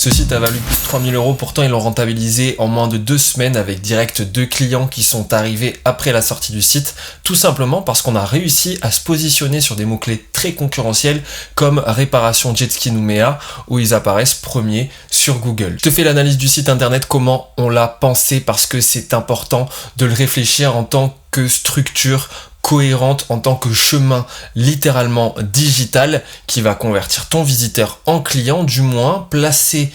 Ce site a valu plus de 3000 €, pourtant ils l'ont rentabilisé en moins de 2 semaines avec direct 2 clients qui sont arrivés après la sortie du site, tout simplement parce qu'on a réussi à se positionner sur des mots-clés très concurrentiels comme réparation jet ski Nouméa, où ils apparaissent premiers sur Google. Je te fais l'analyse du site internet, comment on l'a pensé, parce que c'est important de le réfléchir en tant que structure cohérente, en tant que chemin littéralement digital qui va convertir ton visiteur en client, du moins placer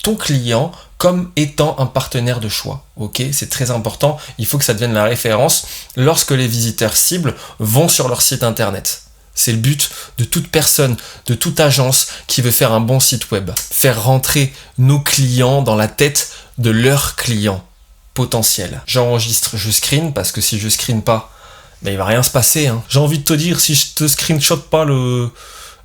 ton client comme étant un partenaire de choix. Ok, c'est très important, il faut que ça devienne la référence lorsque les visiteurs cibles vont sur leur site internet. C'est le but de toute personne, de toute agence qui veut faire un bon site web. Faire rentrer nos clients dans la tête de leurs clients potentiels. J'enregistre, je screen, parce que si je screen pas, il va rien se passer. J'ai envie de te dire, si je te screenshot pas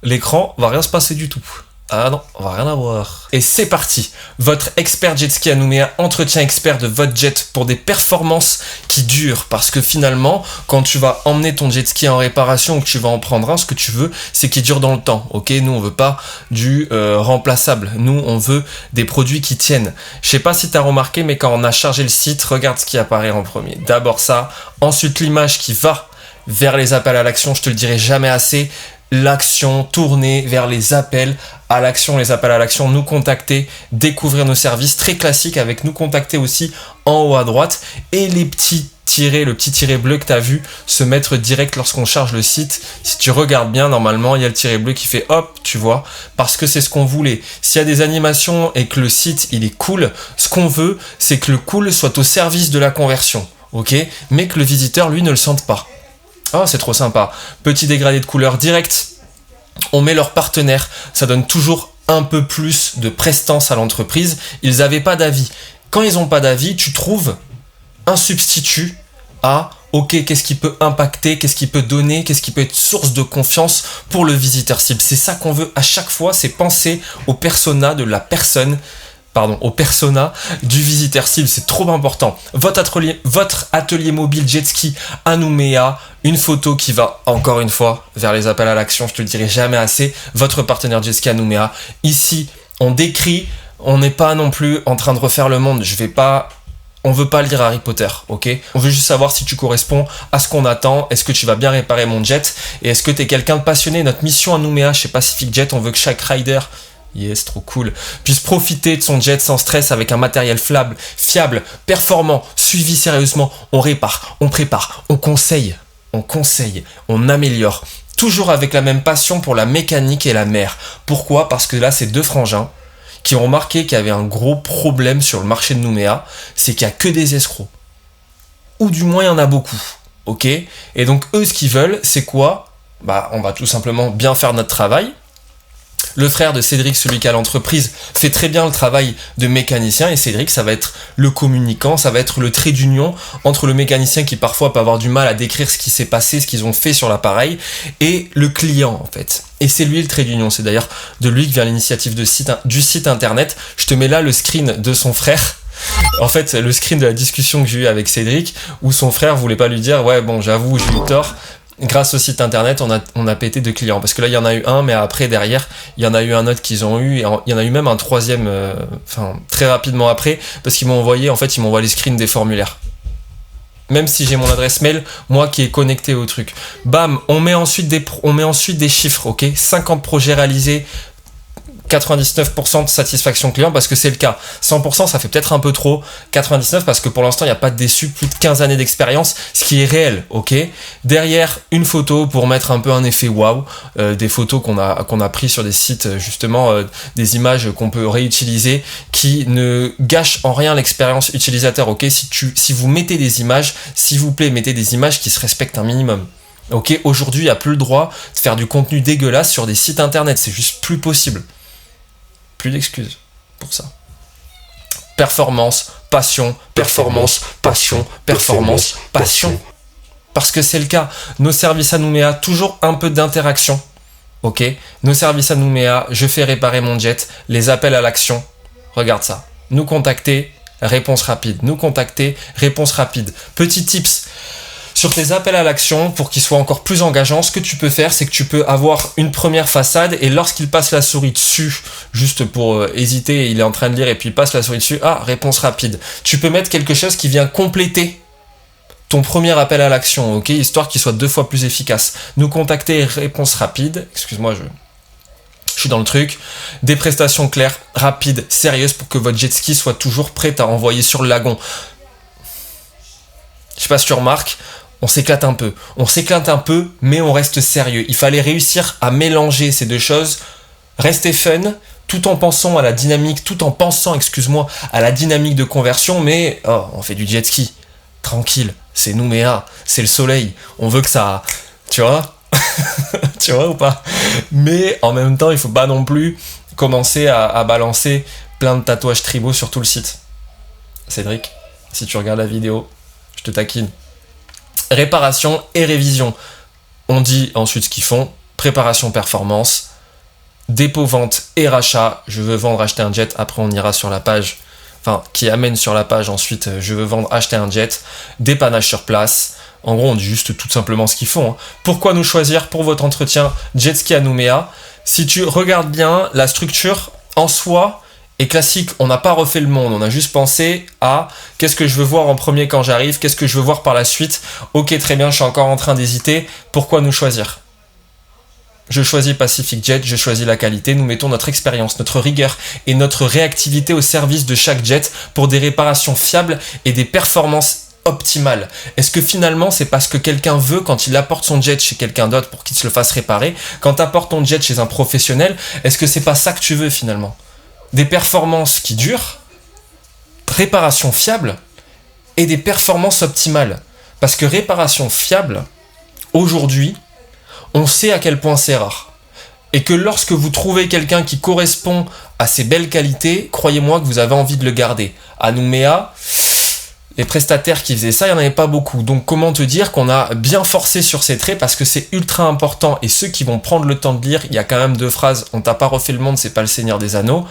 l'écran, va rien se passer du tout. Ah non, on va rien avoir. Et c'est parti. Votre expert jet ski à Nouméa, entretien expert de votre jet pour des performances qui durent. Parce que finalement, quand tu vas emmener ton jet ski en réparation ou que tu vas en prendre un, ce que tu veux, c'est qu'il dure dans le temps. Ok, nous on veut pas du remplaçable. Nous on veut des produits qui tiennent. Je sais pas si tu as remarqué, mais quand on a chargé le site, regarde ce qui apparaît en premier. D'abord ça, ensuite l'image qui va vers les appels à l'action. Je te le dirai jamais assez. L'action tournée vers les appels à l'action, les appels à l'action, nous contacter, découvrir nos services, très classique avec nous contacter aussi en haut à droite, et les petits tirés, le petit tiret bleu que tu as vu se mettre direct lorsqu'on charge le site. Si tu regardes bien, normalement il y a le tiret bleu qui fait hop, tu vois, parce que c'est ce qu'on voulait. S'il y a des animations et que le site il est cool, ce qu'on veut c'est que le cool soit au service de la conversion, ok, mais que le visiteur lui ne le sente pas. Oh, c'est trop sympa. Petit dégradé de couleur direct. On met leurs partenaires. Ça donne toujours un peu plus de prestance à l'entreprise. Ils n'avaient pas d'avis. Quand ils n'ont pas d'avis, tu trouves un substitut à ok, qu'est-ce qui peut impacter, qu'est-ce qui peut donner, qu'est-ce qui peut être source de confiance pour le visiteur cible. C'est ça qu'on veut à chaque fois, c'est penser au persona de la personne. Au persona du visiteur cible, c'est trop important. Votre atelier mobile jet ski à Nouméa, une photo qui va encore une fois vers les appels à l'action, je te le dirai jamais assez. Votre partenaire jet ski à Nouméa. Ici, on décrit, on n'est pas non plus en train de refaire le monde. On veut pas lire Harry Potter, ok? On veut juste savoir si tu corresponds à ce qu'on attend. Est-ce que tu vas bien réparer mon jet? Et est-ce que tu es quelqu'un de passionné? Notre mission à Nouméa chez Pacific Jet, on veut que chaque rider, yes, trop cool, puisse profiter de son jet sans stress avec un matériel fiable, performant, suivi sérieusement. On répare, on prépare, on conseille, on améliore. Toujours avec la même passion pour la mécanique et la mer. Pourquoi? Parce que là, c'est deux frangins qui ont remarqué qu'il y avait un gros problème sur le marché de Nouméa, c'est qu'il n'y a que des escrocs. Ou du moins, il y en a beaucoup. Ok? Et donc, eux, ce qu'ils veulent, c'est quoi? On va tout simplement bien faire notre travail. Le frère de Cédric, celui qui a l'entreprise, fait très bien le travail de mécanicien, et Cédric, ça va être le communicant, ça va être le trait d'union entre le mécanicien qui parfois peut avoir du mal à décrire ce qui s'est passé, ce qu'ils ont fait sur l'appareil, et le client en fait. Et c'est lui le trait d'union, c'est d'ailleurs de lui que vient l'initiative du site internet. Je te mets là le screen de son frère. En fait, le screen de la discussion que j'ai eue avec Cédric, où son frère voulait pas lui dire « Ouais, bon, j'avoue, j'ai eu tort ». Grâce au site internet, on a pété 2 clients. Parce que là, il y en a eu un, mais après, derrière, il y en a eu un autre qu'ils ont eu. Et il y en a eu même un troisième, très rapidement après, parce qu'ils m'ont envoyé les screens des formulaires. Même si j'ai mon adresse mail, moi qui est connecté au truc. Bam, on met ensuite des chiffres, ok? 50 projets réalisés, 99% de satisfaction client, parce que c'est le cas. 100%, ça fait peut-être un peu trop. 99% parce que pour l'instant, il n'y a pas de déçu, plus de 15 années d'expérience, ce qui est réel, ok? Derrière, une photo pour mettre un peu un effet waouh, des photos qu'on a pris sur des sites, justement, des images qu'on peut réutiliser, qui ne gâchent en rien l'expérience utilisateur, ok? Si vous mettez des images, s'il vous plaît, mettez des images qui se respectent un minimum. Ok, aujourd'hui, il n'y a plus le droit de faire du contenu dégueulasse sur des sites internet, c'est juste plus possible. Plus d'excuses pour ça. Performance, passion, performance, passion, performance, passion. Parce que c'est le cas. Nos services à Nouméa, toujours un peu d'interaction. Ok? Nos services à Nouméa, je fais réparer mon jet, les appels à l'action. Regarde ça. Nous contacter, réponse rapide. Nous contacter, réponse rapide. Petit tips. Sur tes appels à l'action, pour qu'ils soient encore plus engageants, ce que tu peux faire, c'est que tu peux avoir une première façade et lorsqu'il passe la souris dessus, juste pour hésiter, il est en train de lire et puis il passe la souris dessus, réponse rapide. Tu peux mettre quelque chose qui vient compléter ton premier appel à l'action, ok, histoire qu'il soit 2 fois plus efficace. Nous contacter, réponse rapide, excuse-moi, je suis dans le truc, des prestations claires, rapides, sérieuses pour que votre jet ski soit toujours prêt à envoyer sur le lagon. Je sais pas si tu remarques, on s'éclate un peu, mais on reste sérieux. Il fallait réussir à mélanger ces deux choses, rester fun, tout en pensant à la dynamique, à la dynamique de conversion, mais on fait du jet ski, tranquille, c'est Nouméa, c'est le soleil, on veut que ça, tu vois tu vois ou pas? Mais en même temps, il faut pas non plus commencer à balancer plein de tatouages tribaux sur tout le site. Cédric, si tu regardes la vidéo, je te taquine. Réparation et révision. On dit ensuite ce qu'ils font. Préparation performance, dépôt, vente et rachat. Je veux vendre, acheter un jet. Après, on ira sur la page, qui amène sur la page ensuite, je veux vendre, acheter un jet. Dépannage sur place. En gros, on dit juste tout simplement ce qu'ils font. Pourquoi nous choisir pour votre entretien jet ski à Nouméa? Si tu regardes bien, la structure en soi est classique. On n'a pas refait le monde. On a juste pensé à qu'est-ce que je veux voir en premier quand j'arrive, qu'est-ce que je veux voir par la suite. Ok, très bien, je suis encore en train d'hésiter. Pourquoi nous choisir? Je choisis Pacific Jet, je choisis la qualité. Nous mettons notre expérience, notre rigueur et notre réactivité au service de chaque jet pour des réparations fiables et des performances optimale. Est-ce que finalement c'est parce que quelqu'un veut quand il apporte son jet chez quelqu'un d'autre pour qu'il se le fasse réparer? Quand tu apportes ton jet chez un professionnel, est-ce que c'est pas ça que tu veux finalement? Des performances qui durent, réparation fiable et des performances optimales. Parce que réparation fiable, aujourd'hui, on sait à quel point c'est rare. Et que lorsque vous trouvez quelqu'un qui correspond à ces belles qualités, croyez-moi que vous avez envie de le garder. À Nouméa, les prestataires qui faisaient ça, il n'y en avait pas beaucoup. Donc comment te dire qu'on a bien forcé sur ces traits parce que c'est ultra important. Et ceux qui vont prendre le temps de lire, il y a quand même 2 phrases. On t'a pas refait le monde, c'est pas le Seigneur des Anneaux.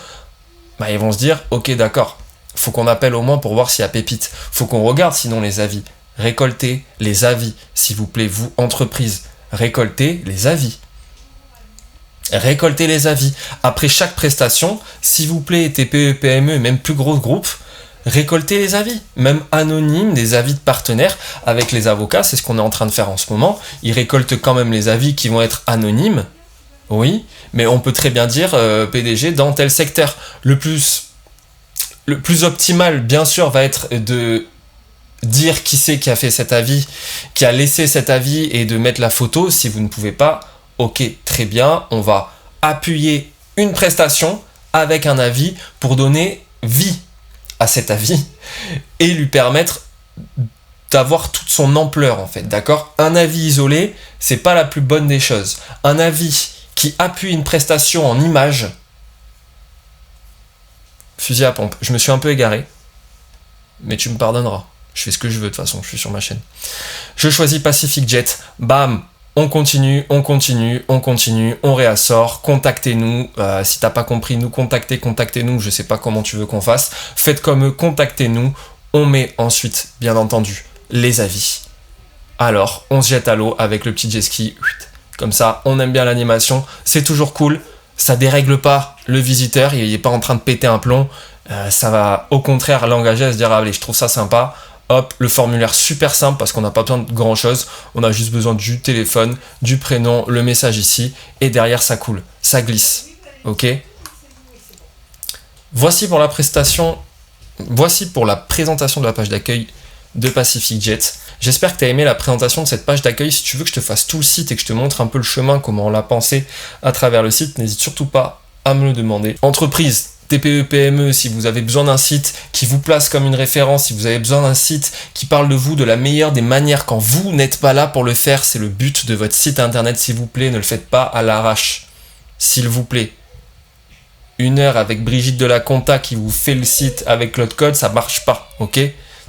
Ils vont se dire, ok d'accord, faut qu'on appelle au moins pour voir s'il y a pépite. Faut qu'on regarde sinon les avis. Récoltez les avis, s'il vous plaît, vous, entreprise. Récoltez les avis. Récoltez les avis. Après chaque prestation, s'il vous plaît, TPE, PME et même plus gros groupes, récolter les avis, même anonymes, des avis de partenaires avec les avocats, c'est ce qu'on est en train de faire en ce moment. Ils récoltent quand même les avis qui vont être anonymes, oui, mais on peut très bien dire PDG dans tel secteur. Le plus optimal, bien sûr, va être de dire qui c'est qui a fait cet avis, qui a laissé cet avis et de mettre la photo. Si vous ne pouvez pas, ok, très bien, on va appuyer une prestation avec un avis pour donner vie à cet avis et lui permettre d'avoir toute son ampleur en fait, d'accord? Un avis isolé, c'est pas la plus bonne des choses. Un avis qui appuie une prestation en image, fusil à pompe. Je me suis un peu égaré, mais tu me pardonneras. Je fais ce que je veux de toute façon, je suis sur ma chaîne. Je choisis Pacific Jet, bam, on continue, on réassort, contactez-nous, si t'as pas compris, nous contactez-nous, je sais pas comment tu veux qu'on fasse, faites comme eux, contactez-nous, on met ensuite, bien entendu, les avis. Alors, on se jette à l'eau avec le petit jet ski, comme ça, on aime bien l'animation, c'est toujours cool, ça dérègle pas le visiteur, il est pas en train de péter un plomb, ça va au contraire l'engager à se dire, allez, je trouve ça sympa. Hop, le formulaire super simple parce qu'on n'a pas besoin de grand chose. On a juste besoin du téléphone, du prénom, le message ici. Et derrière, ça coule, ça glisse. Ok ? Voici pour la présentation de la page d'accueil de Pacific Jet. J'espère que tu as aimé la présentation de cette page d'accueil. Si tu veux que je te fasse tout le site et que je te montre un peu le chemin, comment on l'a pensé à travers le site, n'hésite surtout pas à me le demander. Entreprise, TPE, PME, si vous avez besoin d'un site qui vous place comme une référence, si vous avez besoin d'un site qui parle de vous de la meilleure des manières quand vous n'êtes pas là pour le faire, c'est le but de votre site internet, s'il vous plaît, ne le faites pas à l'arrache, s'il vous plaît. 1 heure avec Brigitte de la Compta qui vous fait le site avec l'autre code, ça marche pas, ok?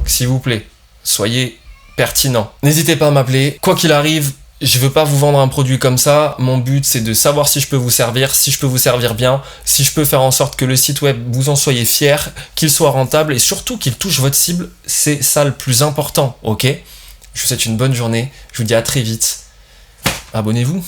S'il vous plaît, soyez pertinent. N'hésitez pas à m'appeler, quoi qu'il arrive, je veux pas vous vendre un produit comme ça, mon but c'est de savoir si je peux vous servir, si je peux vous servir bien, si je peux faire en sorte que le site web vous en soyez fier, qu'il soit rentable et surtout qu'il touche votre cible, c'est ça le plus important, ok? Je vous souhaite une bonne journée. Je vous dis à très vite. Abonnez-vous.